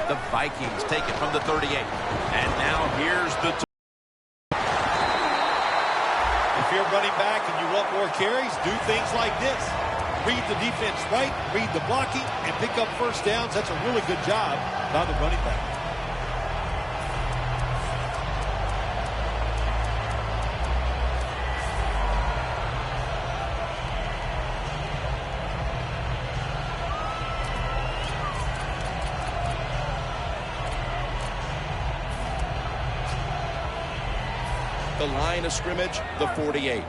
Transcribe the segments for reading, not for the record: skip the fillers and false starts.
The Vikings take it from the 38. And now here's the... If you're running back and you want more carries, do things like this. Read the defense right, read the blocking, and pick up first downs. That's a really good job by the running back. The line of scrimmage, the 48.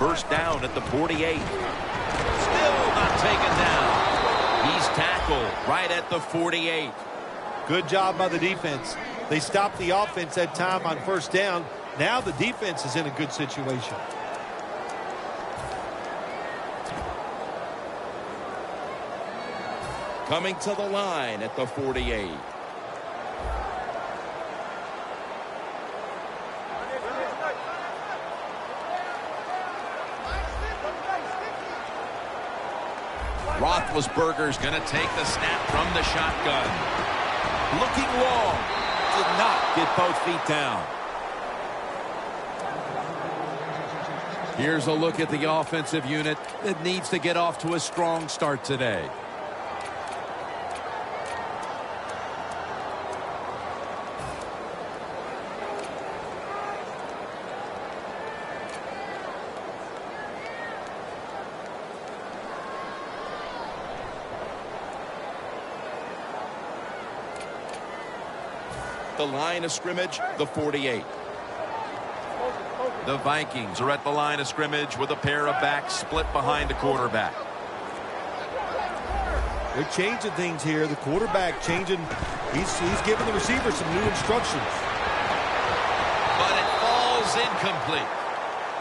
First down at the 48. Still not taken down. He's tackled right at the 48. Good job by the defense. They stopped the offense that time on first down. Now the defense is in a good situation. Coming to the line at the 48. Roethlisberger's going to take the snap from the shotgun. Looking long. Did not get both feet down. Here's a look at the offensive unit that needs to get off to a strong start today. The line of scrimmage, the 48. The Vikings are at the line of scrimmage with a pair of backs split behind the quarterback. They're changing things here. The quarterback changing. He's giving the receiver some new instructions. But it falls incomplete.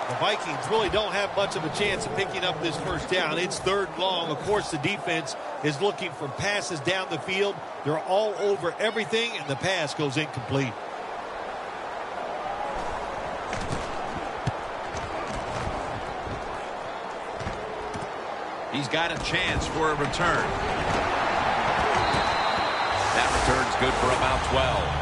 The Vikings really don't have much of a chance of picking up this first down. It's third long. Of course, the defense is looking for passes down the field. They're all over everything, and the pass goes incomplete. He's got a chance for a return. That return's good for about 12.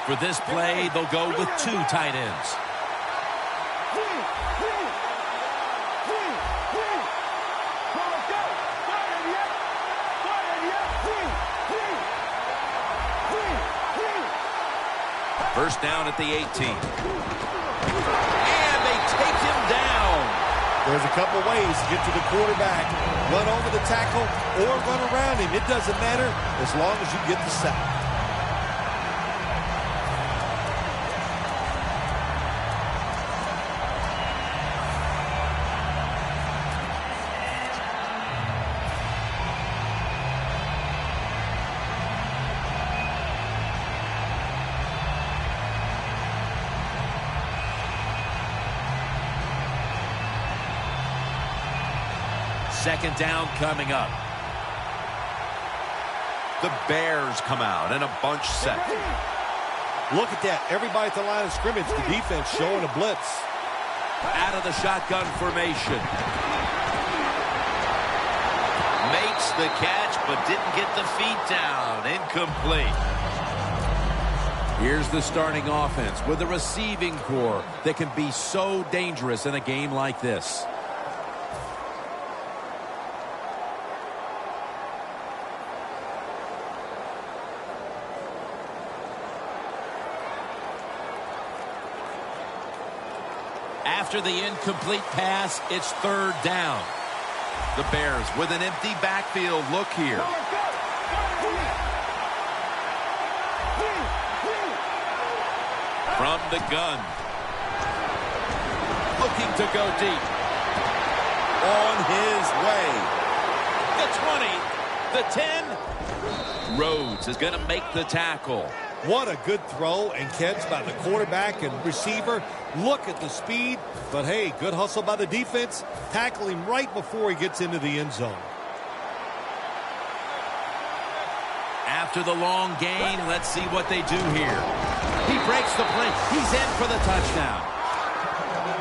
For this play, they'll go with two tight ends. First down at the 18. And they take him down. There's a couple ways to get to the quarterback. Run over the tackle or run around him. It doesn't matter as long as you get the sack. Second down coming up. The Bears come out in a bunch set. Look at that. Everybody at the line of scrimmage, the defense showing a blitz. Out of the shotgun formation. Makes the catch, but didn't get the feet down. Incomplete. Here's the starting offense with a receiving core that can be so dangerous in a game like this. After the incomplete pass, it's third down. The Bears with an empty backfield look here. From the gun. Looking to go deep. on his way. The 20, the 10. Rhodes is going to make the tackle. What a good throw and catch by the quarterback and receiver. Look at the speed. But, hey, good hustle by the defense. Tackle him right before he gets into the end zone. After the long gain, let's see what they do here. He breaks the play. He's in for the touchdown.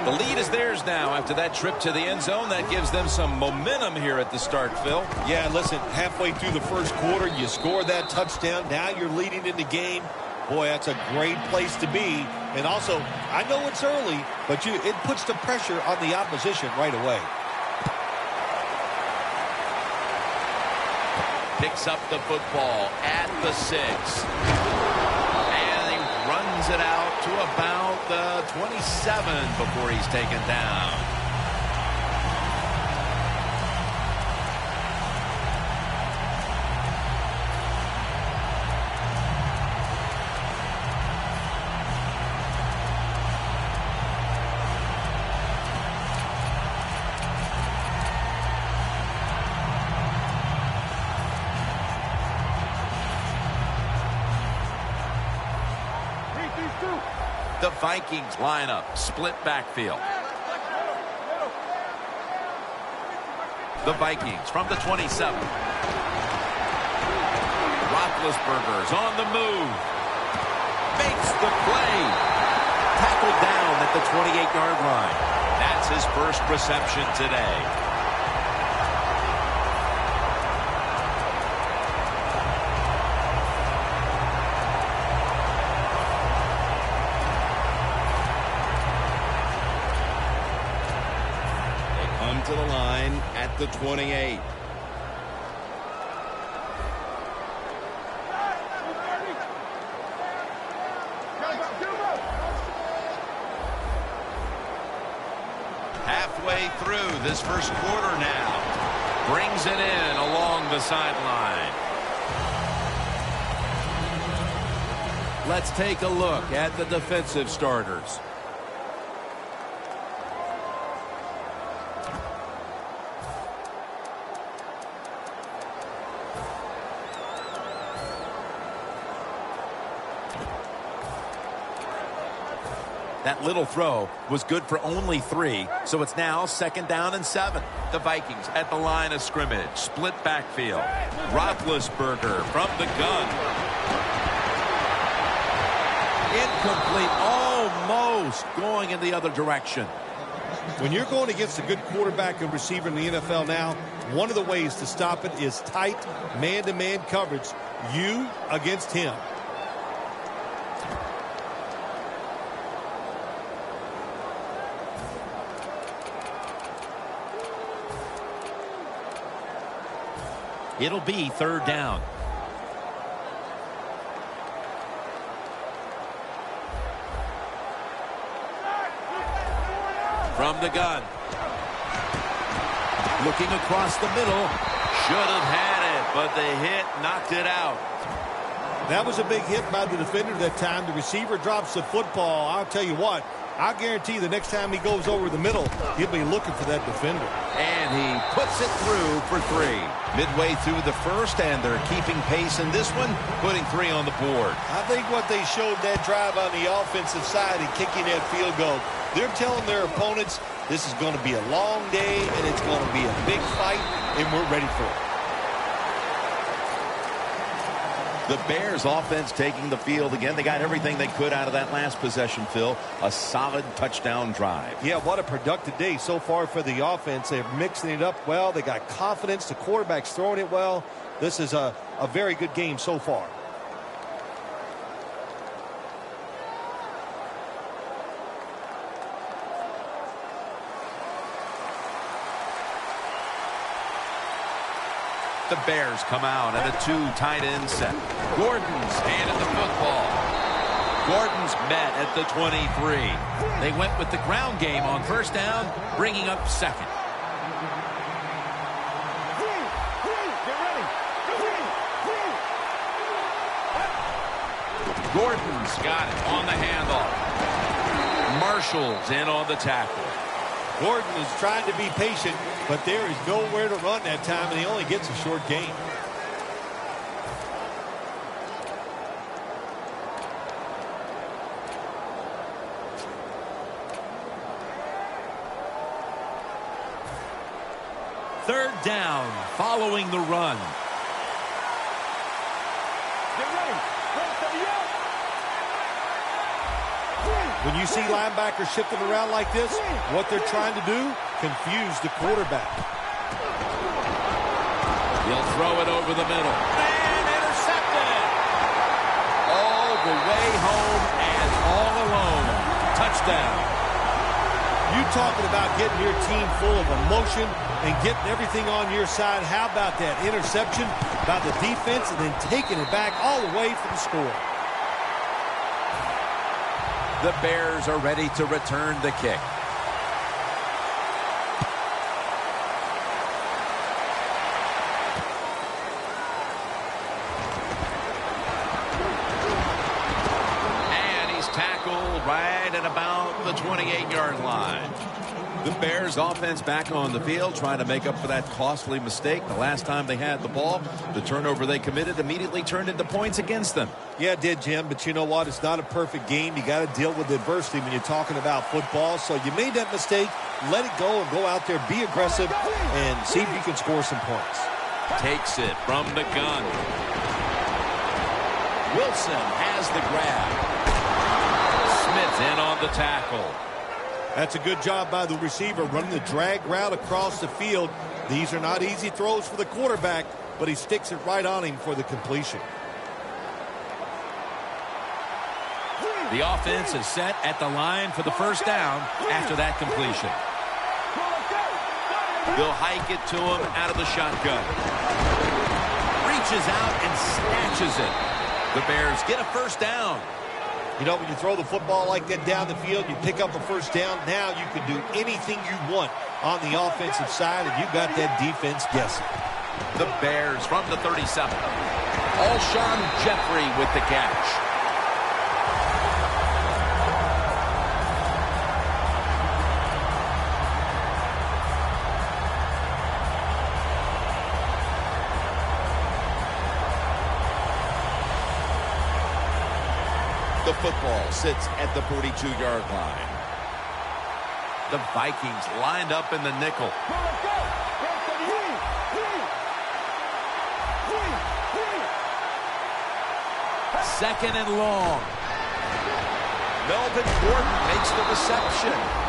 The lead is theirs now after that trip to the end zone. That gives them some momentum here at the start, Phil. Yeah, listen, halfway through the first quarter, you score that touchdown. Now you're leading in the game. Boy, that's a great place to be. And also, I know it's early, but it puts the pressure on the opposition right away. Picks up the football at the 6. And he runs it out to about the 27 before he's taken down. The Vikings line up, split backfield. The Vikings from the 27. Roethlisberger's on the move. Makes the play. Tackled down at the 28-yard line. That's his first reception today. To the line at the 28. Halfway through this first quarter now. Brings it in along the sideline. Let's take a look at the defensive starters. That little throw was good for only 3, so it's now 2nd down and 7. The Vikings at the line of scrimmage. Split backfield. Roethlisberger from the gun. Incomplete. Almost going in the other direction. When you're going against a good quarterback and receiver in the NFL now, one of the ways to stop it is tight man-to-man coverage. You against him. It'll be 3rd down. From the gun. Looking across the middle. Should have had it, but the hit knocked it out. That was a big hit by the defender that time. The receiver drops the football. I'll tell you what, I'll guarantee the next time he goes over the middle, he'll be looking for that defender. And he puts it through for 3. Midway through the first, and they're keeping pace in this one, putting 3 on the board. I think what they showed that drive on the offensive side and kicking that field goal, they're telling their opponents this is going to be a long day and it's going to be a big fight, and we're ready for it. The Bears offense taking the field again. They got everything they could out of that last possession, Phil. A solid touchdown drive. Yeah, what a productive day so far for the offense. They're mixing it up well. They got confidence. The quarterback's throwing it well. This is a very good game so far. The Bears come out at a 2 tight end set. Gordon's handed the football. Gordon's met at the 23. They went with the ground game on 1st down, bringing up 2nd. Gordon's got it on the handoff. Marshall's in on the tackle. Gordon is trying to be patient, but there is nowhere to run that time, and he only gets a short gain. Third down, following the run. When you see linebackers shifting around like this, what they're trying to do, confuse the quarterback. He'll throw it over the middle. And intercepted! All the way home and all alone. Touchdown. You talking about getting your team full of emotion and getting everything on your side. How about that interception by the defense and then taking it back all the way from the score? The Bears are ready to return the kick. And he's tackled right at about the 28-yard line. The Bears offense back on the field trying to make up for that costly mistake. The last time they had the ball, the turnover they committed immediately turned into points against them. Yeah, it did, Jim, but you know what? It's not a perfect game. You got to deal with adversity when you're talking about football. So you made that mistake, let it go, and go out there, be aggressive, and see if you can score some points. Takes it from the gun. Wilson has the grab. Smith in on the tackle. That's a good job by the receiver, running the drag route across the field. These are not easy throws for the quarterback, but he sticks it right on him for the completion. The offense is set at the line for the first down after that completion. They'll hike it to him out of the shotgun. Reaches out and snatches it. The Bears get a first down. You know, when you throw the football like that down the field, you pick up a first down. Now you can do anything you want on the offensive side, and you got that defense guessing. The Bears from the 37. Alshon Jeffrey with the catch. The football sits at the 42-yard line. The Vikings lined up in the nickel. Second and long. Melvin Gordon makes the reception.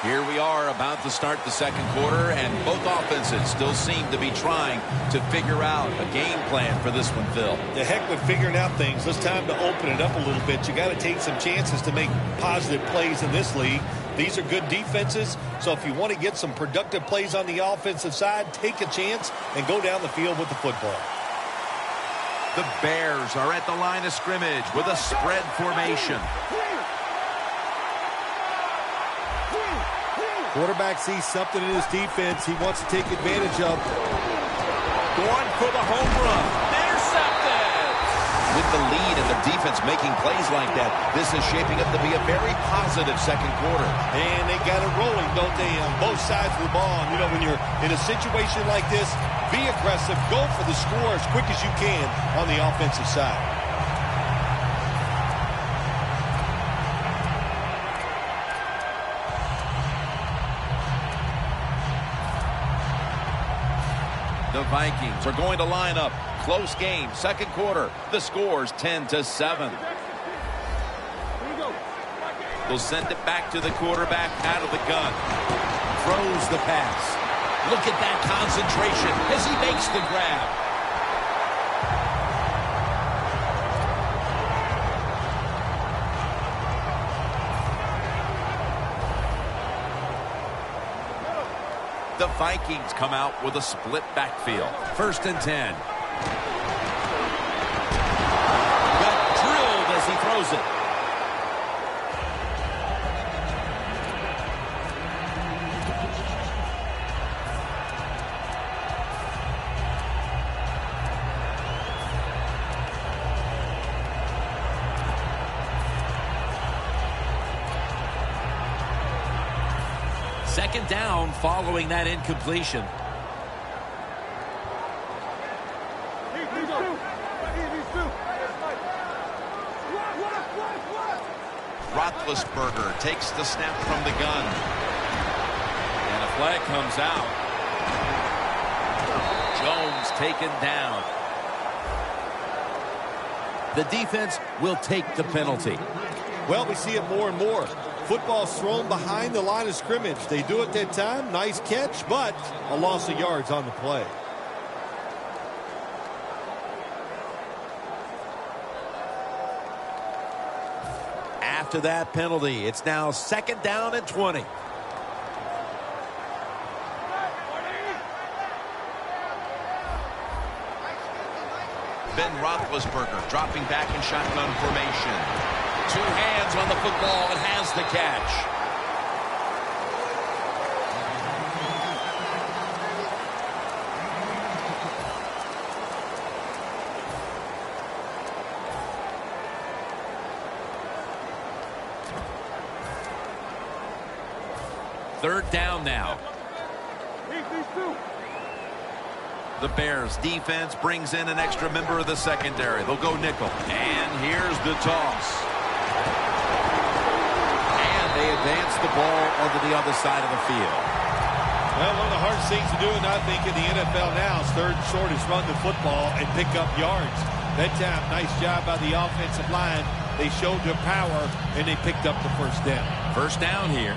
Here we are about to start the second quarter, and both offenses still seem to be trying to figure out a game plan for this one, Phil. The heck with figuring out things. It's time to open it up a little bit. You got to take some chances to make positive plays in this league. These are good defenses, so if you want to get some productive plays on the offensive side, take a chance and go down the field with the football. The Bears are at the line of scrimmage with a spread formation. Quarterback sees something in his defense he wants to take advantage of. Going for the home run. Intercepted! With the lead and the defense making plays like that, this is shaping up to be a very positive second quarter. And they got it rolling, don't they, on both sides of the ball. You know, when you're in a situation like this, be aggressive, go for the score as quick as you can on the offensive side. The Vikings are going to line up. Close game, second quarter. The score's 10-7. They'll send it back to the quarterback out of the gun. Throws the pass. Look at that concentration as he makes the grab. The Vikings come out with a split backfield. 1st and 10. Got drilled as he throws it. Second down following that incompletion. Roethlisberger takes the snap from the gun. And a flag comes out. Jones taken down. The defense will take the penalty. Well, we see it more and more. Football's thrown behind the line of scrimmage. They do it that time. Nice catch, but a loss of yards on the play. After that penalty, it's now 2nd down and 20. Ben Roethlisberger dropping back in shotgun formation. 2 hands on the football and has the catch. Third down now. The Bears defense brings in an extra member of the secondary. They'll go nickel. And here's the toss. They advance the ball onto the other side of the field. Well, one of the hardest things to do, and I think in the NFL now, is third and short is run the football and pick up yards. That time, nice job by the offensive line. They showed their power, and they picked up the first down. First down here.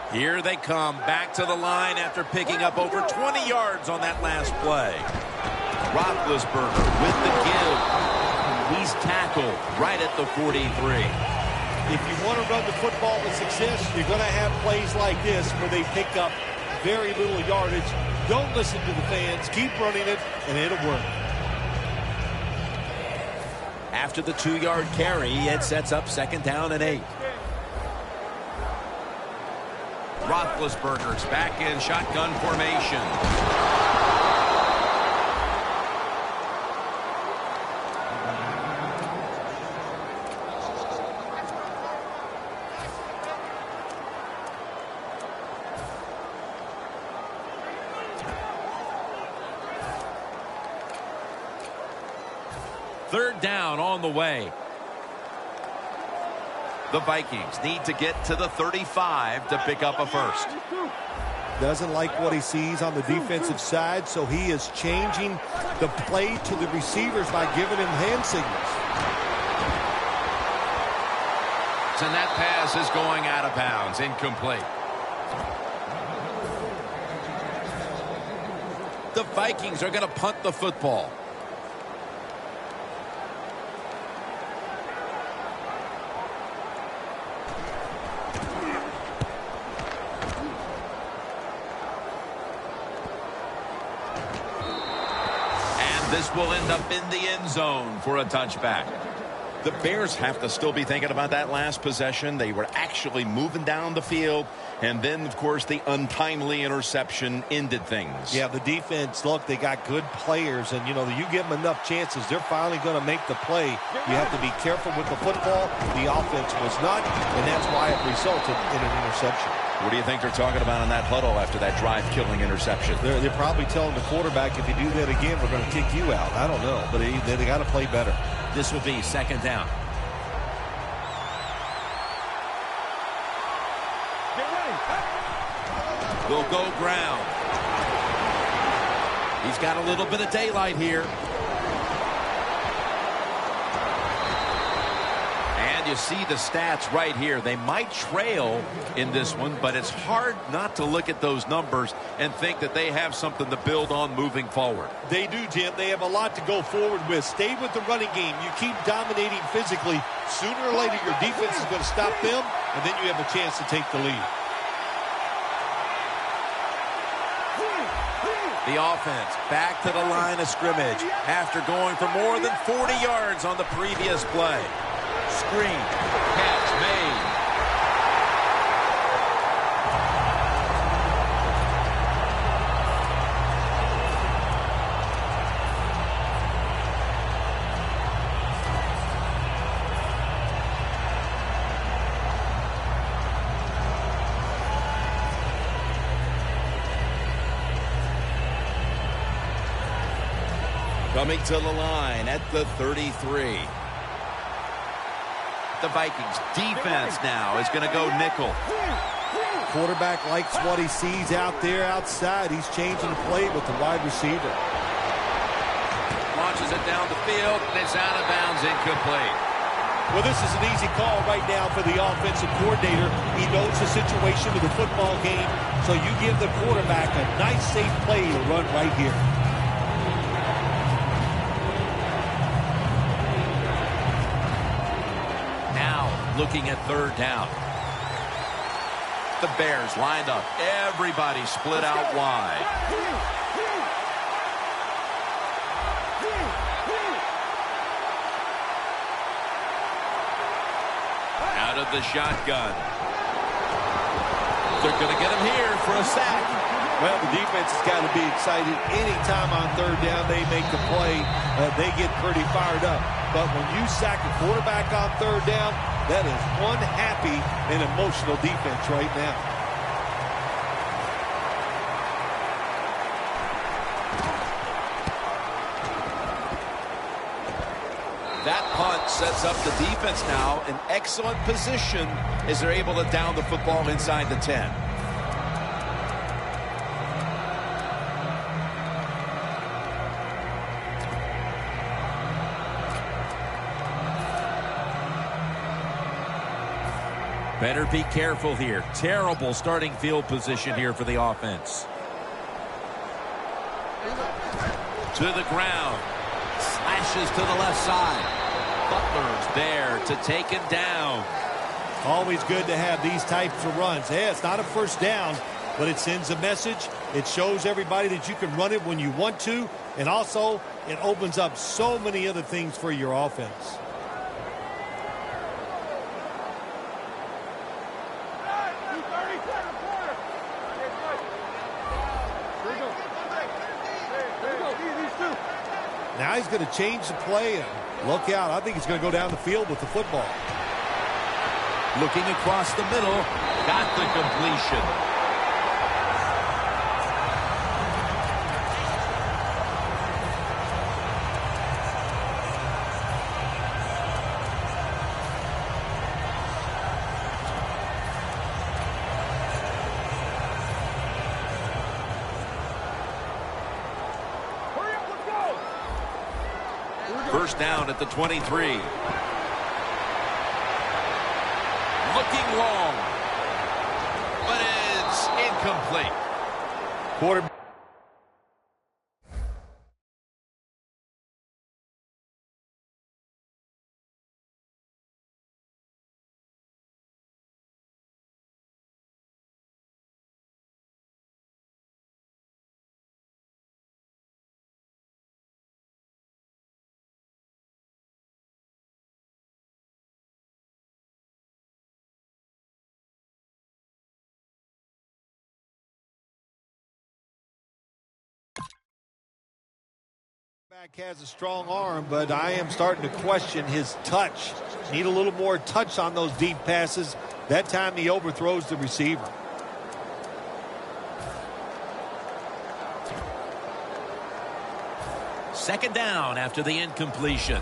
Here they come back to the line after picking up over 20 yards on that last play. Roethlisberger with the give. He's tackled right at the 43. If you want to run the football with success, you're going to have plays like this where they pick up very little yardage. Don't listen to the fans. Keep running it, and it'll work. After the 2-yard carry, it sets up 2nd down and 8. Roethlisberger's back in shotgun formation. Third down on the way. The Vikings need to get to the 35 to pick up a first. Doesn't like what he sees on the defensive side, so he is changing the play to the receivers by giving him hand signals. And that pass is going out of bounds, incomplete. The Vikings are going to punt the football. This will end up in the end zone for a touchback. The Bears have to still be thinking about that last possession. They were actually moving down the field, and then, of course, the untimely interception ended things. Yeah, the defense, look, they got good players, and, you know, you give them enough chances, they're finally going to make the play. You have to be careful with the football. The offense was not, and that's why it resulted in an interception. What do you think they're talking about in that huddle after that drive-killing interception? They're probably telling the quarterback, if you do that again, we're going to kick you out. I don't know, but they got to play better. This will be 2nd down. Will go ground. He's got a little bit of daylight here. And And you see the stats right here. They might trail in this one, but it's hard not to look at those numbers and think that they have something to build on moving forward. They do, Jim. They have a lot to go forward with. Stay with the running game. You keep dominating physically. Sooner or later, your defense is going to stop them, and then you have a chance to take the lead. The offense back to the line of scrimmage after going for more than 40 yards on the previous play. Screen, catch made. Coming to the line at the 33. The Vikings defense now is going to go nickel. Quarterback likes what he sees out there outside. He's changing the play with the wide receiver. Launches it down the field, and it's out of bounds, incomplete. Well, this is an easy call right now for the offensive coordinator. He knows the situation of the football game, so you give the quarterback a nice, safe play to run right here. Looking at third down. The Bears lined up. Everybody split out wide. Out of the shotgun. They're going to get him here for a sack. Well, the defense has got to be excited. Anytime on third down they make the play, they get pretty fired up. But when you sack a quarterback on third down, that is one happy and emotional defense right now. That punt sets up the defense now in excellent position as they're able to down the football inside the 10. Better be careful here. Terrible starting field position here for the offense. To the ground. Slashes to the left side. Butler's there to take him down. Always good to have these types of runs. Yeah, it's not a first down, but it sends a message. It shows everybody that you can run it when you want to, and also it opens up so many other things for your offense. Now he's going to change the play and look out. I think he's going to go down the field with the football. Looking across the middle, got the completion. First down at the 23. Looking long, but it's incomplete. Quarterback. Has a strong arm, but I am starting to question his touch. Need a little more touch on those deep passes. That time he overthrows the receiver. Second down after the incompletion.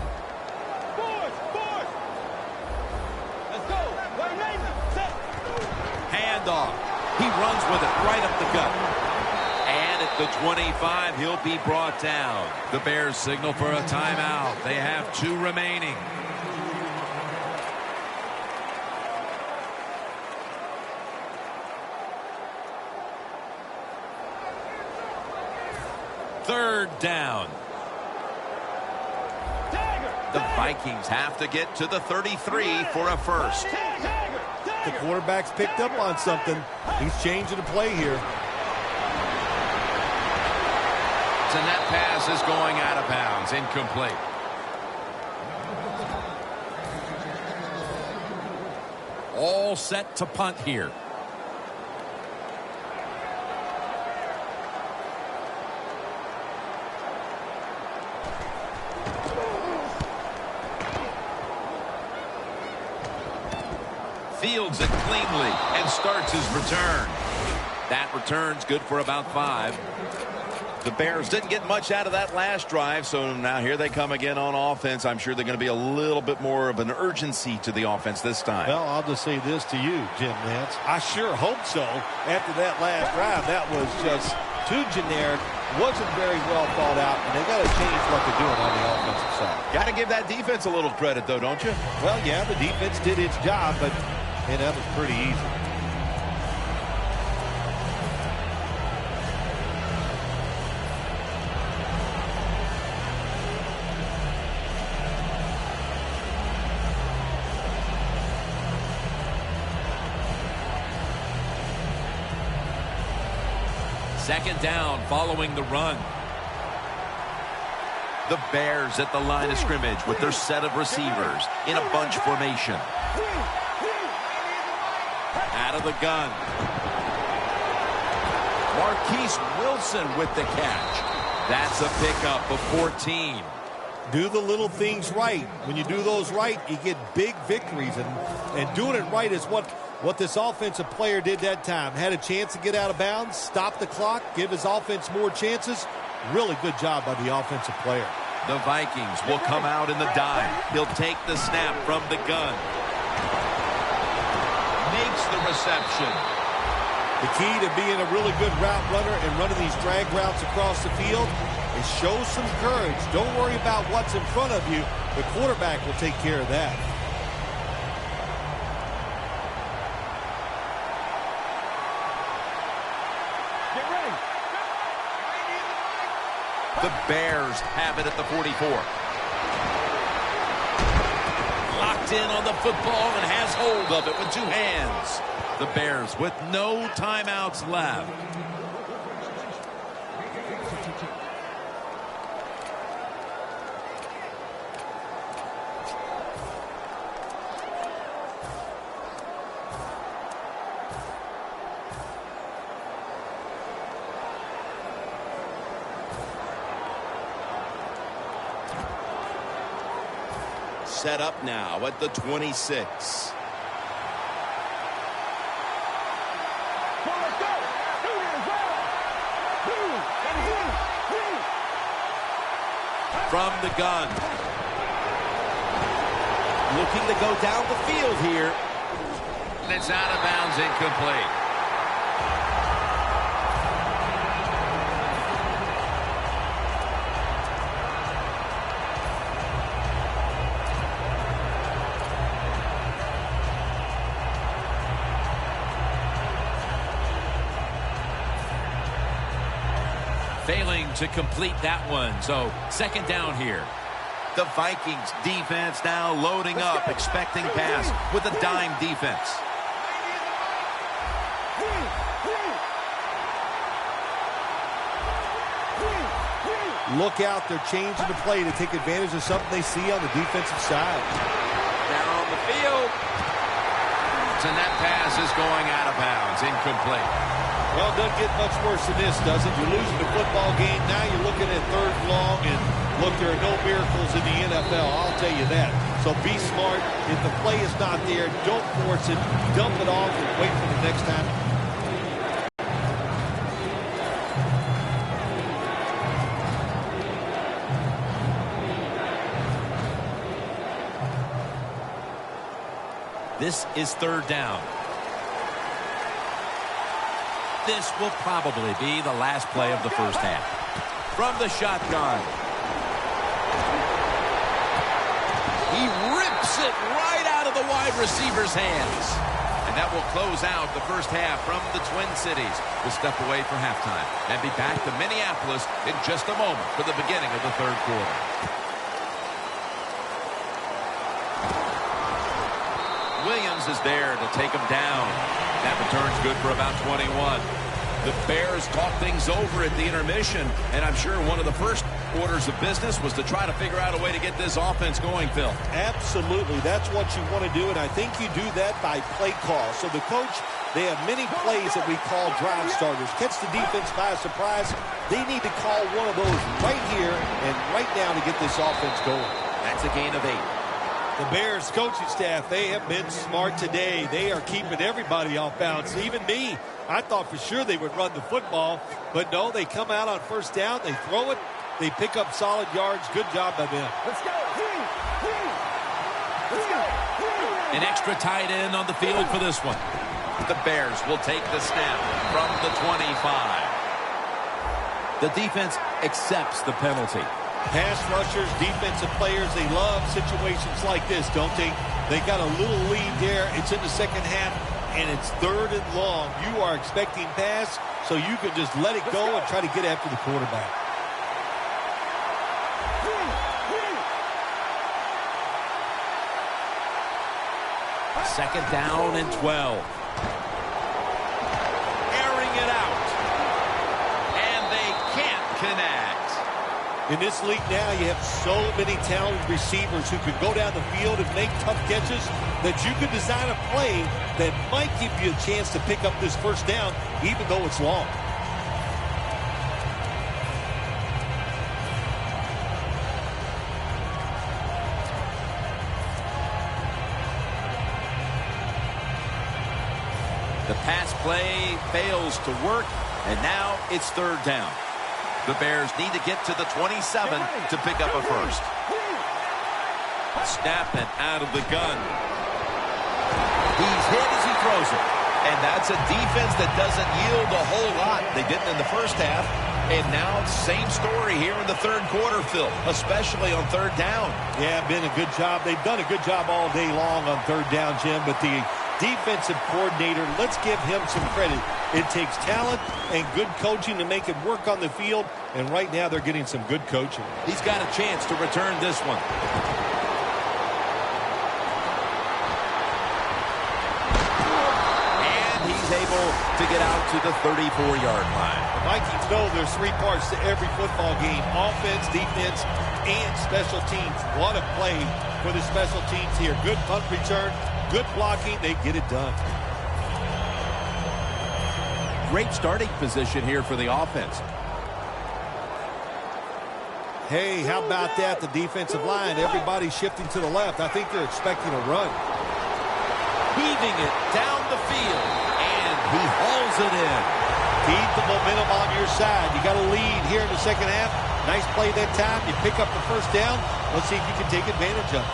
Handoff. He runs with it right up the gut. The 25, he'll be brought down. The Bears signal for a timeout. They have 2 remaining. 3rd down. The Vikings have to get to the 33 for a first. The quarterback's picked up on something. He's changing the play here. And that pass is going out of bounds, incomplete. All set to punt here. Fields it cleanly and starts his return. That return's good for about 5. The Bears didn't get much out of that last drive, so now here they come again on offense. I'm sure they're going to be a little bit more of an urgency to the offense this time. Well, I'll just say this to you, Jim Nance. I sure hope so. After that last drive, that was just too generic, wasn't very well thought out, and they got to change what they're doing on the offensive side. Got to give that defense a little credit, though, don't you? Well, yeah, the defense did its job, but that was pretty easy. Second down following the run. The Bears at the line of scrimmage with their set of receivers in a bunch formation. Out of the gun. Marquise Wilson with the catch. That's a pickup of 14. Do the little things right. When you do those right, you get big victories. And doing it right is what this offensive player did that time. Had a chance to get out of bounds, stop the clock, give his offense more chances. Really good job by the offensive player. The Vikings will come out in the dime. He'll take the snap from the gun. Makes the reception. The key to being a really good route runner and running these drag routes across the field is show some courage. Don't worry about what's in front of you. The quarterback will take care of that. The Bears have it at the 44. Locked in on the football and has hold of it with 2 hands. The Bears with no timeouts left. Set up now at the 26. From the gun. Looking to go down the field here. And it's out of bounds, incomplete. Failing to complete that one, so second down here. The Vikings defense now loading up, expecting pass with a dime defense. Look out, they're changing the play to take advantage of something they see on the defensive side. Down on the field. And that pass is going out of bounds, incomplete. Well, it doesn't get much worse than this, does it? You're losing the football game. Now you're looking at 3rd long, and look, there are no miracles in the NFL. I'll tell you that. So be smart. If the play is not there, don't force it. Dump it off and wait for the next time. This is 3rd down. This will probably be the last play of the first half. From the shotgun. He rips it right out of the wide receiver's hands. And And that will close out the first half from the Twin Cities. We'll step away for halftime and be back to Minneapolis in just a moment for the beginning of the third quarter. Williams is there to take him down. That return's good for about 21. The Bears talk things over at the intermission, and I'm sure one of the first orders of business was to try to figure out a way to get this offense going, Phil. Absolutely. That's what you want to do, and I think you do that by play call. So the coach, they have many plays that we call drive starters. Catch the defense by surprise. They need to call one of those right here and right now to get this offense going. That's a gain of 8. The Bears coaching staff, they have been smart today. They are keeping everybody off balance, even me. I thought for sure they would run the football, but no, they come out on first down, they throw it, they pick up solid yards. Good job by them. Let's go. Let's go. An extra tight end on the field for this one. The Bears will take the snap from the 25. The defense accepts the penalty. Pass rushers, defensive players, they love situations like this, don't they? They got a little lead there. It's in the second half, and it's 3rd and long. You are expecting pass, so you can just let it go and try to get after the quarterback. Second down and 12. Airing it out. And they can't connect. In this league now, you have so many talented receivers who can go down the field and make tough catches that you can design a play that might give you a chance to pick up this first down, even though it's long. The pass play fails to work, and now it's 3rd down. The Bears need to get to the 27 to pick up a first. Snap and out of the gun. He's hit as he throws it. And that's a defense that doesn't yield a whole lot. They didn't in the first half. And now, same story here in the third quarter, Phil, especially on 3rd down. Yeah, been a good job. They've done a good job all day long on 3rd down, Jim, but the defensive coordinator, let's give him some credit. It takes talent and good coaching to make it work on the field, and right now they're getting some good coaching. He's got a chance to return this one. And he's able to get out to the 34-yard line. The Vikings know there's 3 parts to every football game: offense, defense, and special teams. What a play for the special teams here. Good punt return, good blocking. They get it done. Great starting position here for the offense. Hey, how about that? The defensive line, everybody's shifting to the left. I think they're expecting a run. Heaving it down the field, and he hauls it in. Keep the momentum on your side. You got a lead here in the second half. Nice play that time. You pick up the first down. Let's see if you can take advantage of it.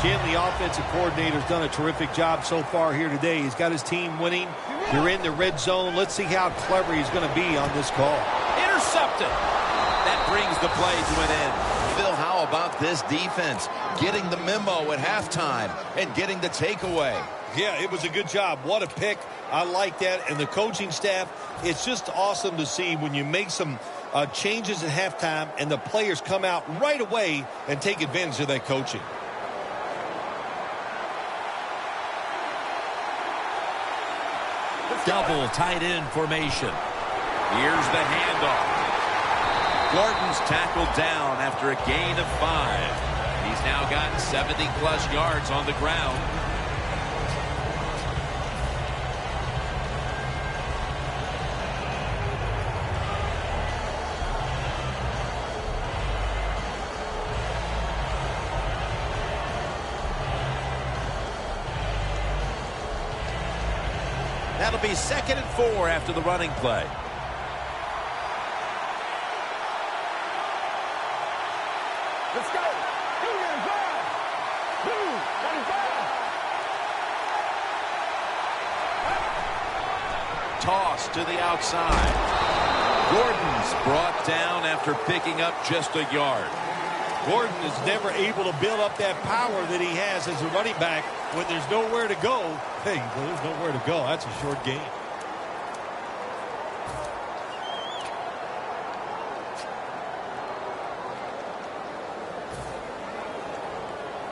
Jim, the offensive coordinator's done a terrific job so far here today. He's got his team winning. You're in the red zone. Let's see how clever he's going to be on this call. Intercepted. That brings the play to an end. Phil, how about this defense? Getting the memo at halftime and getting the takeaway. Yeah, it was a good job. What a pick. I like that. And the coaching staff, it's just awesome to see when you make some changes at halftime and the players come out right away and take advantage of that coaching. Double tight end formation. Here's the handoff. Gordon's tackled down after a gain of 5. He's now gotten 70-plus yards on the ground. That'll be 2nd and 4 after the running play. Let's go. Toss to the outside. Gordon's brought down after picking up just a yard. Gordon is never able to build up that power that he has as a running back when there's nowhere to go. Hey, well, there's nowhere to go. That's a short game.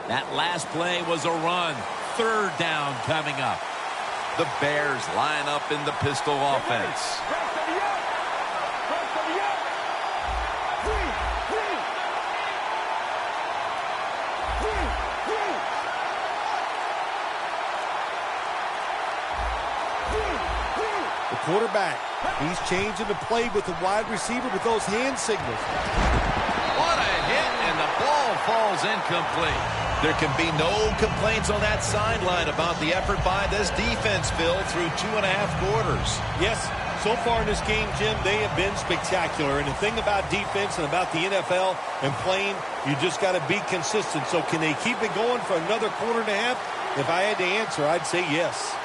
That last play was a run. Third down coming up. The Bears line up in the pistol offense. The quarterback, he's changing the play with the wide receiver with those hand signals. What a hit, and the ball falls incomplete. There can be no complaints on that sideline about the effort by this defense, Phil, through 2.5 quarters. Yes, so far in this game, Jim, they have been spectacular. And the thing about defense and about the NFL and playing, you just got to be consistent. So can they keep it going for another quarter and a half? If I had to answer, I'd say yes.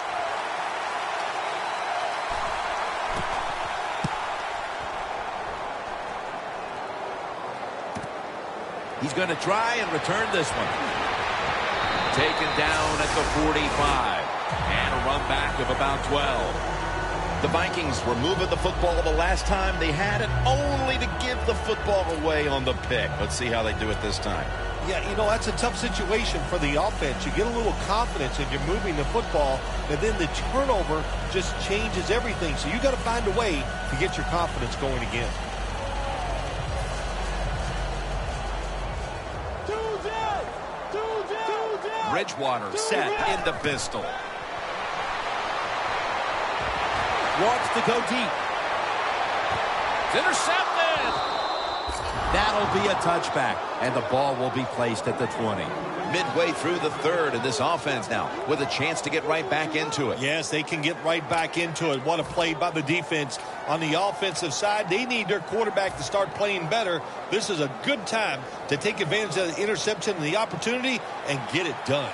He's going to try and return this one. Taken down at the 45. And a run back of about 12. The Vikings were moving the football the last time they had it, only to give the football away on the pick. Let's see how they do it this time. Yeah, you know, that's a tough situation for the offense. You get a little confidence and you're moving the football, and then the turnover just changes everything. So you got to find a way to get your confidence going again. Bridgewater set in the pistol. Wants to go deep. It's intercepted. That'll be a touchback, and the ball will be placed at the 20. Midway through the third, and this offense now with a chance to get right back into it. Yes, they can get right back into it. What a play by the defense. On the offensive side, they need their quarterback to start playing better. This is a good time to take advantage of the interception and the opportunity and get it done.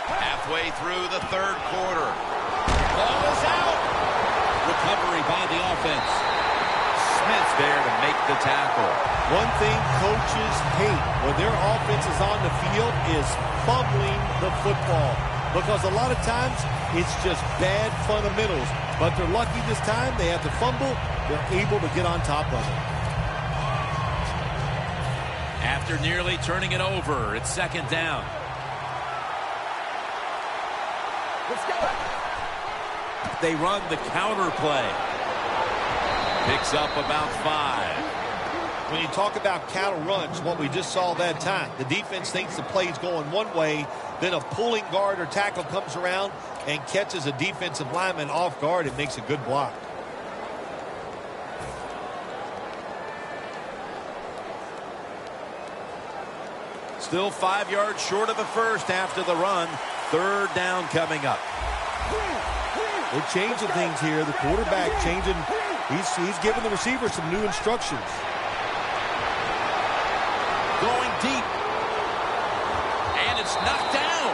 Halfway through the third quarter. Ball is out. Recovery by the offense. Smith's there to make the tackle. One thing coaches hate when their offense is on the field is fumbling the football. Because a lot of times it's just bad fundamentals. But they're lucky this time. They have to fumble. They're able to get on top of it. After nearly turning it over, it's second down. Let's go. They run the counter play. Picks up about 5. When you talk about counter runs, what we just saw that time, the defense thinks the play's going one way, then a pulling guard or tackle comes around and catches a defensive lineman off guard and makes a good block. Still 5 yards short of the first after the run. Third down coming up. They're changing things here. The quarterback changing. He's giving the receiver some new instructions. Going deep. And it's knocked down.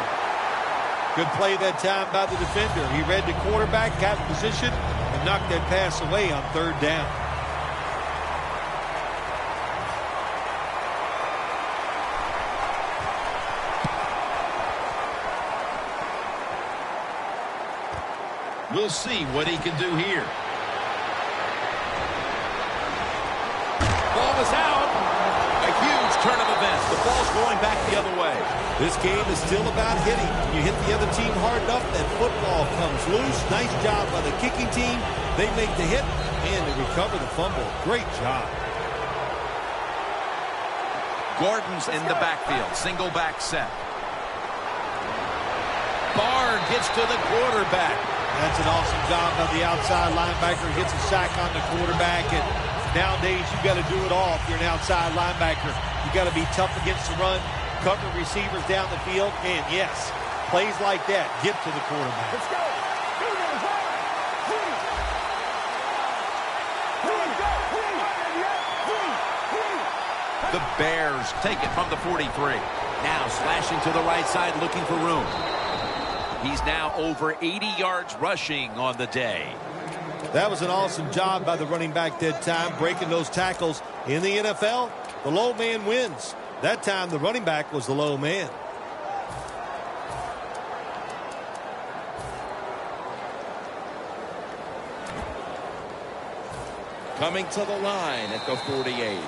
Good play that time by the defender. He read the quarterback, got in position, and knocked that pass away on third down. We'll see what he can do here. Ball is out. A huge turn of events. The ball's going back the other way. This game is still about hitting. You hit the other team hard enough, that football comes loose. Nice job by the kicking team. They make the hit, and they recover the fumble. Great job. Gordon's in the backfield. Single back set. Barr gets to the quarterback. That's an awesome job by the outside linebacker. Gets a sack on the quarterback. And nowadays, you got to do it all if you're an outside linebacker. You got to be tough against the run, cover receivers down the field, and yes, plays like that get to the quarterback. Let's go. The Bears take it from the 43. Now slashing to the right side, looking for room. He's now over 80 yards rushing on the day. That was an awesome job by the running back that time, breaking those tackles. In the NFL, the low man wins. That time, the running back was the low man. Coming to the line at the 48.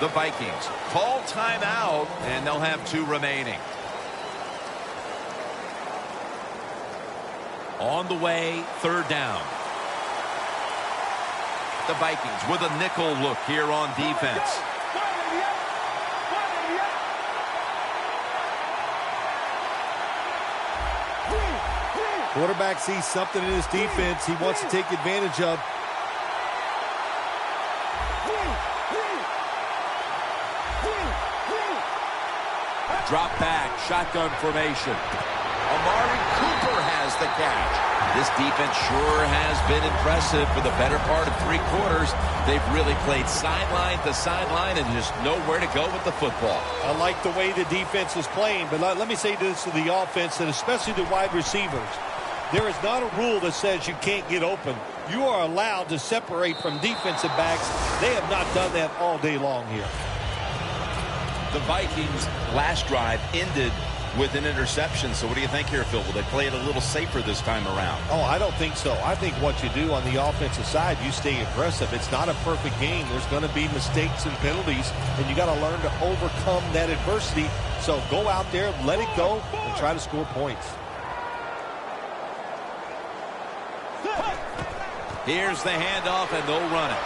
The Vikings call timeout, and they'll have 2 remaining. On the way, 3rd down. The Vikings with a nickel look here on defense. Quarterback sees something in his defense he wants to take advantage of. Drop back, shotgun formation. Amari Cooper has the catch. This defense sure has been impressive for the better part of 3 quarters. They've really played sideline to sideline and just know where to go with the football. I like the way the defense is playing, but let me say this to the offense, and especially the wide receivers. There is not a rule that says you can't get open. You are allowed to separate from defensive backs. They have not done that all day long here. The Vikings' last drive ended with an interception. So what do you think here, Phil? Will they play it a little safer this time around? Oh, I don't think so. I think what you do on the offensive side, you stay aggressive. It's not a perfect game. There's going to be mistakes and penalties, and you got to learn to overcome that adversity. So go out there, let it go, and try to score points. Here's the handoff, and they'll run it.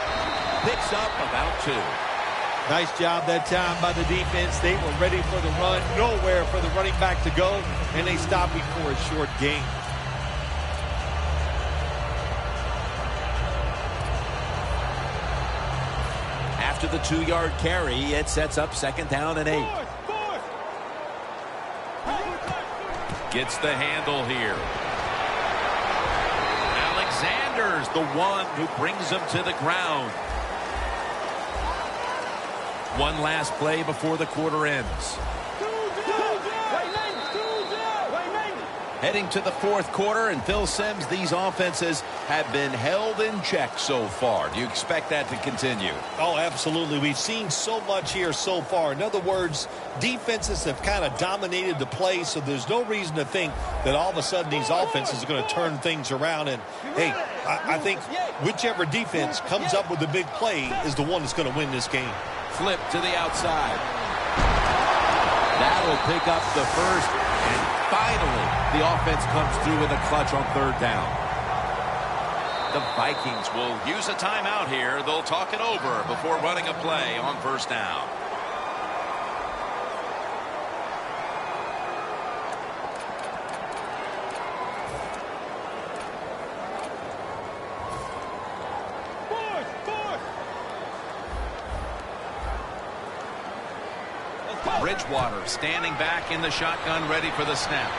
Picks up about 2. Nice job that time by the defense. They were ready for the run. Nowhere for the running back to go, and they stopped before a short gain. After the 2-yard carry, it sets up 2nd down and 8. Gets the handle here. Alexander's the one who brings him to the ground. One last play before the quarter ends. Heading to the 4th quarter, and Phil Simms, these offenses have been held in check so far. Do you expect that to continue? Oh, absolutely. We've seen so much here so far. In other words, defenses have kind of dominated the play, so there's no reason to think that all of a sudden these offenses are going to turn things around. And, hey, I think whichever defense comes up with the big play is the one that's going to win this game. Flip to the outside. That'll pick up the first, and finally the offense comes through in the clutch on 3rd down. The Vikings will use a timeout here. They'll talk it over before running a play on 1st down. Bridgewater standing back in the shotgun, ready for the snap.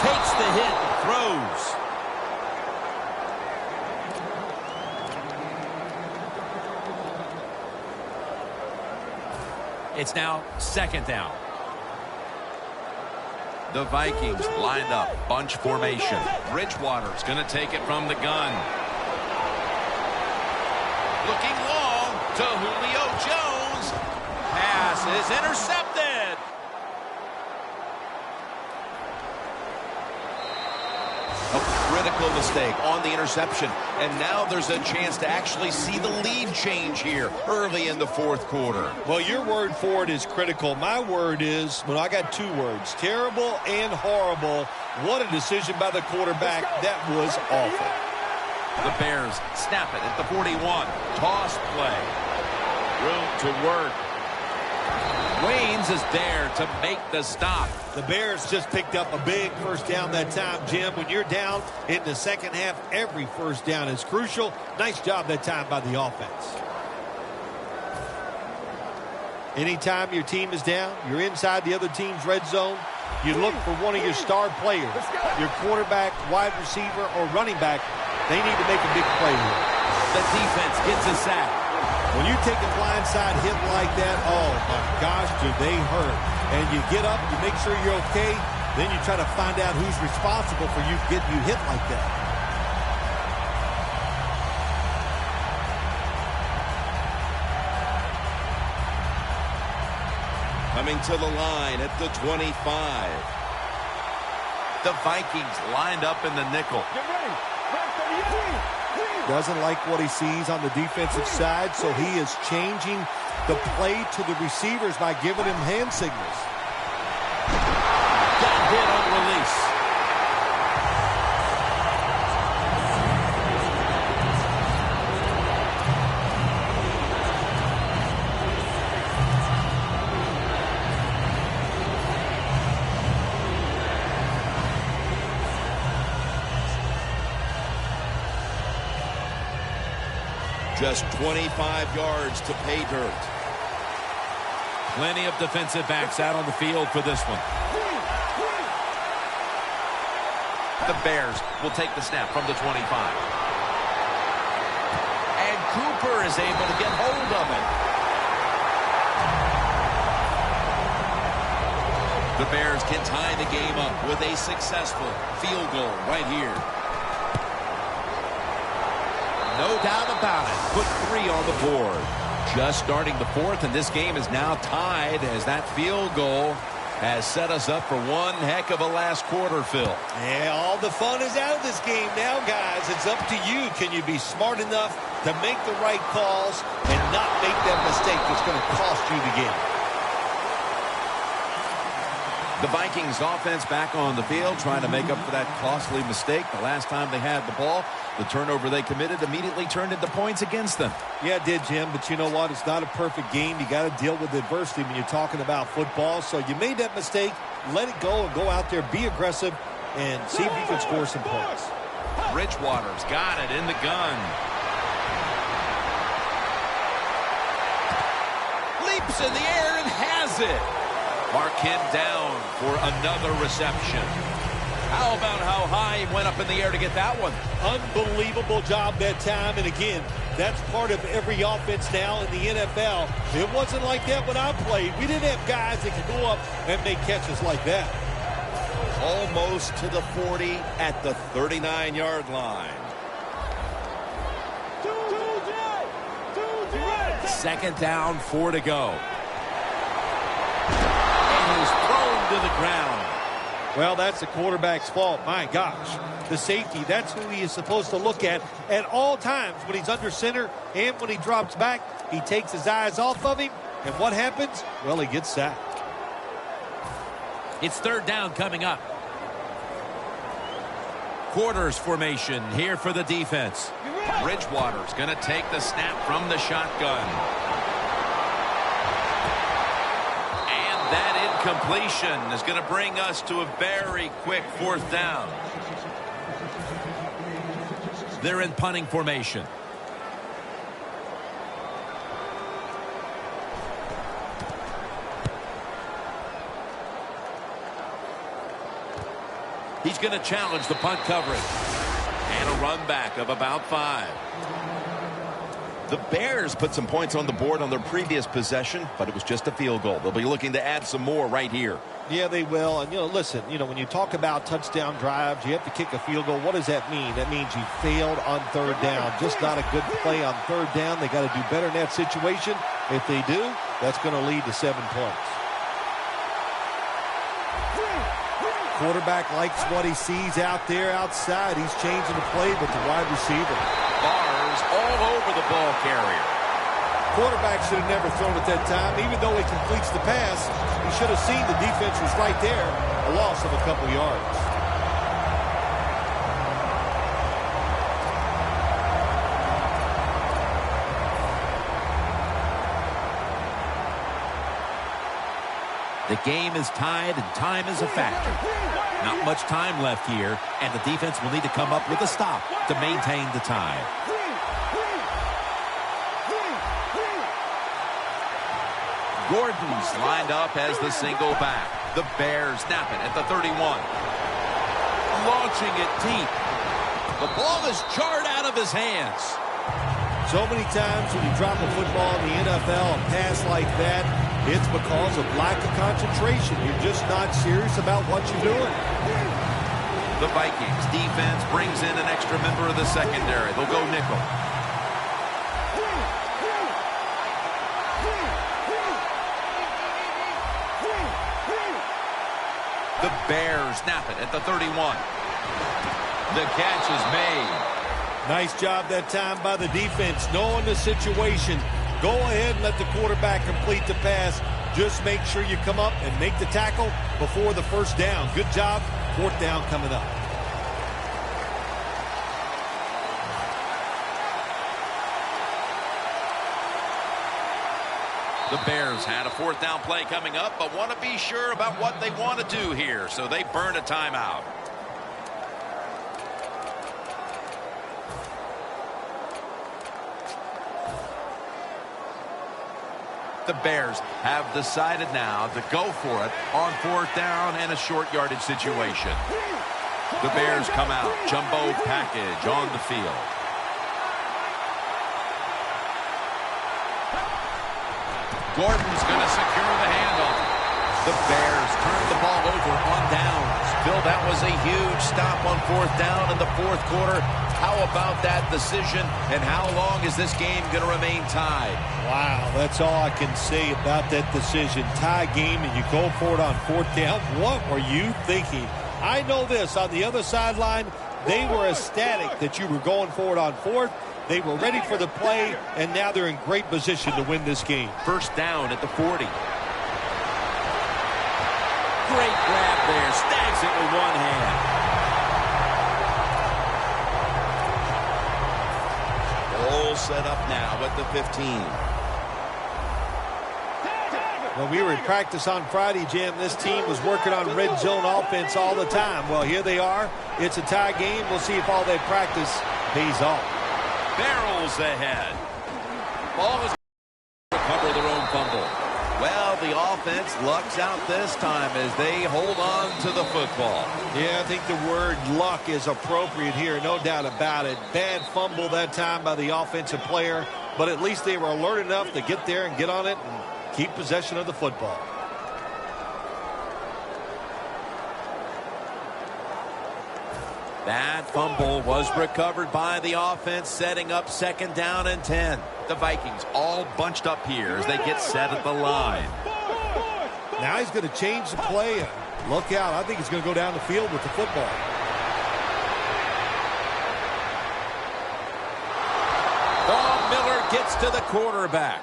Takes the hit, throws. It's now 2nd down. The Vikings lined up, bunch formation. Bridgewater's going to take it from the gun. Looking long to Julio Jones. Pass is intercepted. A critical mistake on the interception. And now there's a chance to actually see the lead change here early in the 4th quarter. Well, your word for it is critical. My word is, well, I got 2 words, terrible and horrible. What a decision by the quarterback. That was awful. The Bears snap it at the 41. Toss play. Room to work. Waynes is there to make the stop. The Bears just picked up a big 1st down that time, Jim. When you're down in the 2nd half, every 1st down is crucial. Nice job that time by the offense. Anytime your team is down, you're inside the other team's red zone, you look for one of your star players, your quarterback, wide receiver, or running back. They need to make a big play here. The defense gets a sack. When you take a blindside hit like that, oh, my gosh, do they hurt. And you get up, you make sure you're okay, Then you try to find out who's responsible for you getting you hit like that. Coming to the line at the 25. The Vikings lined up in the nickel. Get ready. Doesn't like what he sees on the defensive side, so he is changing the play to the receivers by giving him hand signals. Got hit on release. Just 25 yards to pay dirt. Plenty of defensive backs out on the field for this one. The Bears will take the snap from the 25. And Cooper is able to get hold of it. The Bears can tie the game up with a successful field goal right here. No doubt about it. Put 3 on the board. Just starting the fourth, and this game is now tied as that field goal has set us up for one heck of a last quarter, Phil. Yeah, all the fun is out of this game now, guys. It's up to you. Can you be smart enough to make the right calls and not make that mistake that's going to cost you the game? The Vikings offense back on the field trying to make up for that costly mistake. The last time they had the ball, the turnover they committed immediately turned into points against them. Yeah, it did, Jim, but you know what? It's not a perfect game. You got to deal with adversity when you're talking about football. So you made that mistake, let it go, and go out there, be aggressive, and see if you can score some points. Bridgewater's got it in the gun. Leaps in the air and has it. Mark him down for another reception. How about how high he went up in the air to get that one? Unbelievable job that time. And again, that's part of every offense now in the NFL. It wasn't like that when I played. We didn't have guys that could go up and make catches like that. Almost to the 40 at the 39-yard line. Second down, 4 to go. Is thrown to the ground. Well, that's the quarterback's fault. My gosh. The safety, that's who he is supposed to look at all times when he's under center and when he drops back. He takes his eyes off of him, and what happens? Well, he gets sacked. It's third down coming up. Quarters formation here for the defense. Bridgewater's going to take the snap from the shotgun. That incompletion is going to bring us to a very quick fourth down. They're in punting formation. He's going to challenge the punt coverage. And a run back of about 5. The Bears put some points on the board on their previous possession, but it was just a field goal. They'll be looking to add some more right here. Yeah, they will. And, listen, when you talk about touchdown drives, you have to kick a field goal. What does that mean? That means you failed on third down. Just not a good play on third down. They got to do better in that situation. If they do, that's going to lead to 7 points. Quarterback likes what he sees out there outside. He's changing the play with the wide receiver. Bars all over the ball carrier. Quarterback should have never thrown it that time. Even though he completes the pass, he should have seen the defense was right there. A loss of a couple yards. The game is tied and time is a factor. Not much time left here, and the defense will need to come up with a stop to maintain the tie. Gordon's lined up as the single back. The Bears snap it at the 31. Launching it deep. The ball is jarred out of his hands. So many times when you drop a football in the NFL, a pass like that, It's because of lack of concentration. You're just not serious about what you're doing. The Vikings defense brings in an extra member of the secondary. They'll go nickel. The Bears snap it at the 31. The catch is made. Nice job that time by the defense, knowing the situation. Go ahead and let the quarterback complete the pass. Just make sure you come up and make the tackle before the first down. Good job. Fourth down coming up. The Bears had a fourth down play coming up, but want to be sure about what they want to do here, so they burn a timeout. The Bears have decided now to go for it on fourth down and a short yardage situation. The Bears come out, jumbo package on the field. Gordon's going to secure the handoff. The Bears turn the ball over on downs. Phil, that was a huge stop on fourth down in the fourth quarter. How about that decision, and how long is this game going to remain tied? Wow, that's all I can say about that decision. Tie game, and you go for it on fourth down. What were you thinking? I know this. On the other sideline, they were ecstatic that you were going for it on fourth. They were ready for the play, and now they're in great position to win this game. First down at the 40. Great grab there. Snags it with one hand. All set up now at the 15. When we were in practice on Friday, Jim, this team was working on red zone offense all the time. Well, here they are. It's a tie game. We'll see if all that practice pays off. Barrels ahead. Ball is recover their own fumble. Well, the offense lucks out this time as they hold on to the football. Yeah, I think the word luck is appropriate here, no doubt about it. Bad fumble that time by the offensive player, but at least they were alert enough to get there and get on it and keep possession of the football. That fumble was recovered by the offense, setting up second down and 10. The Vikings all bunched up here as they get set at the line. Now he's going to change the play. Look out. I think he's going to go down the field with the football. Von Miller gets to the quarterback.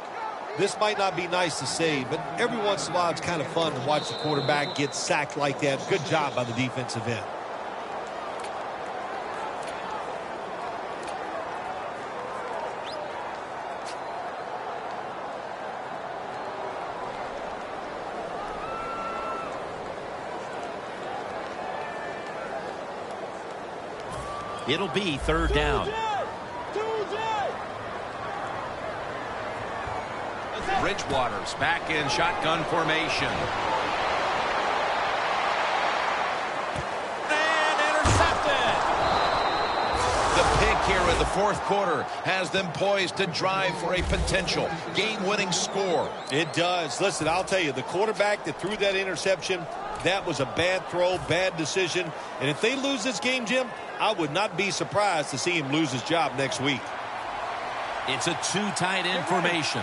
This might not be nice to say, but every once in a while it's kind of fun to watch the quarterback get sacked like that. Good job by the defensive end. It'll be third down. Bridgewater's back in shotgun formation. And intercepted. The pick here in the fourth quarter has them poised to drive for a potential game-winning score. It does. Listen, I'll tell you, the quarterback that threw that interception, that was a bad throw, bad decision. And if they lose this game, Jim, I would not be surprised to see him lose his job next week. It's a two tight end formation.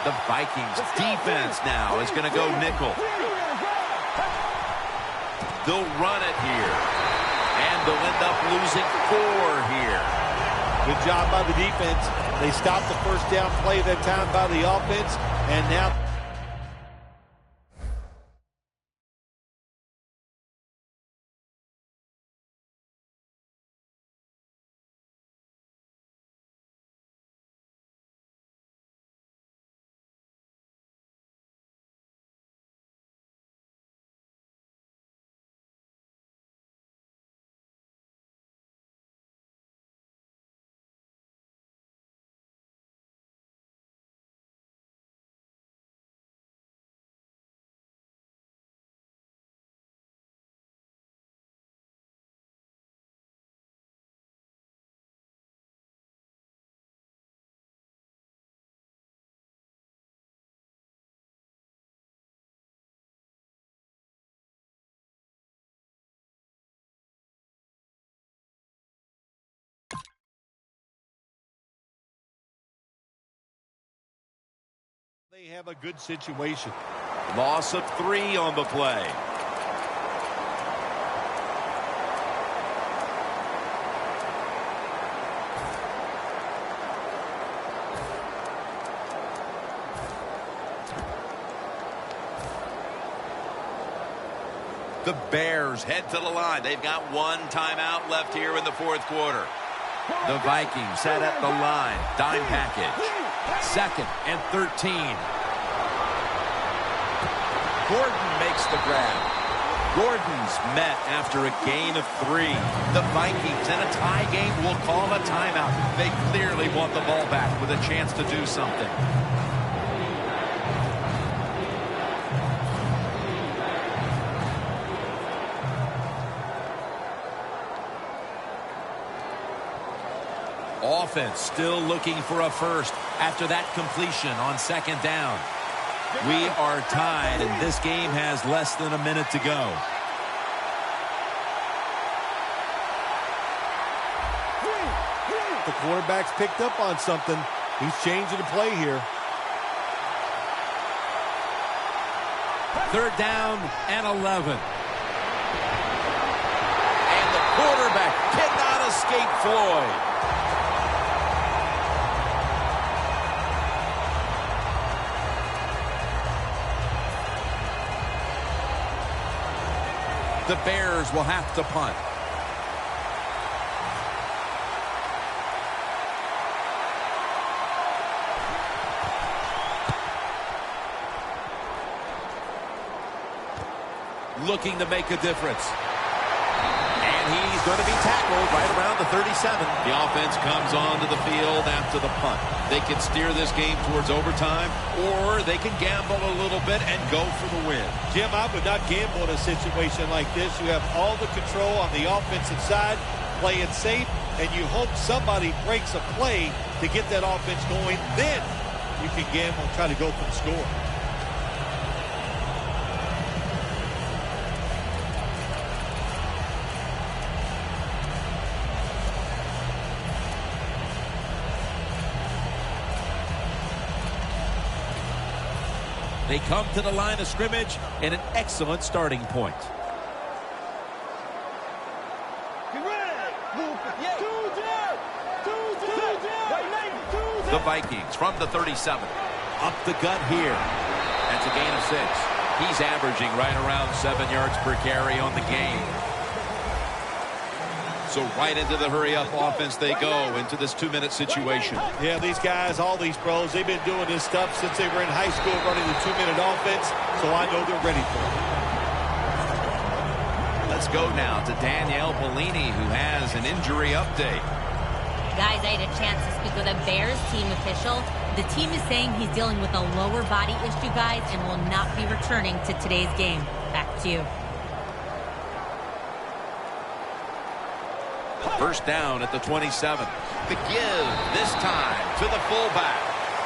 The Vikings defense now is going to go nickel. They'll run it here. And they'll end up losing 4 here. Good job by the defense. They stopped the first down play that time by the offense. And now They have a good situation. Loss of 3 on the play. The Bears head to the line. They've got 1 timeout left here in the 4th quarter. The Vikings set at the line. Dime package. 2nd and 13. Gordon makes the grab. Gordon's met after a gain of 3. The Vikings in a tie game will call a timeout. They clearly want the ball back with a chance to do something. Offense still looking for a first after that completion on 2nd down. We are tied, and this game has less than a minute to go. The quarterback's picked up on something. He's changing the play here. 3rd down and 11. And the quarterback cannot escape Floyd. The Bears will have to punt. Looking to make a difference. And he's going to be tackled right around the 37. The offense comes onto the field after the punt. They can steer this game towards overtime, or they can gamble a little bit and go for the win. Jim, I would not gamble in a situation like this. You have all the control on the offensive side, play it safe, and you hope somebody breaks a play to get that offense going. Then you can gamble and try to go for the score. They come to the line of scrimmage in an excellent starting point. The Vikings from the 37. Up the gut here. That's a gain of 6. He's averaging right around 7 yards per carry on the game. So right into the hurry-up offense they go into this 2-minute situation. Yeah, these guys, all these pros, they've been doing this stuff since they were in high school running the 2-minute offense, so I know they're ready for it. Let's go now to Danielle Bellini, who has an injury update. Guys, I had a chance to speak with a Bears team official. The team is saying he's dealing with a lower body issue, guys, and will not be returning to today's game. Back to you. First down at the 27. The give this time to the fullback.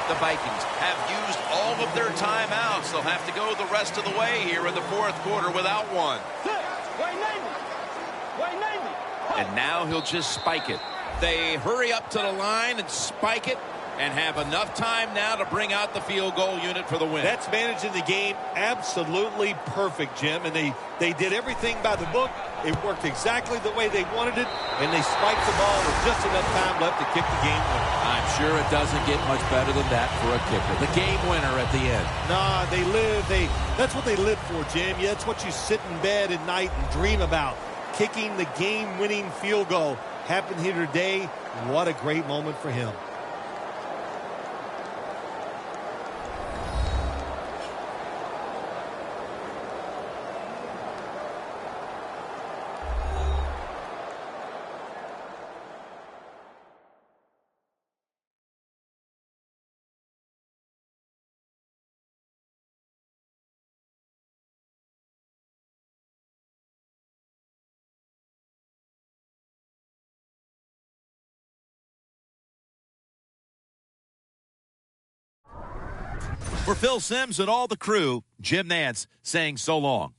The Vikings have used all of their timeouts. They'll have to go the rest of the way here in the 4th quarter without one. And now he'll just spike it. They hurry up to the line and spike it and have enough time now to bring out the field goal unit for the win. That's managing the game absolutely perfect, Jim. And they did everything by the book. It worked exactly the way they wanted it, and they spiked the ball with just enough time left to kick the game winner. I'm sure it doesn't get much better than that for a kicker. The game winner at the end. Nah, that's what they live for, Jim. Yeah, that's what you sit in bed at night and dream about. Kicking the game-winning field goal. Happened here today. What a great moment for him. For Phil Simms and all the crew, Jim Nantz saying so long.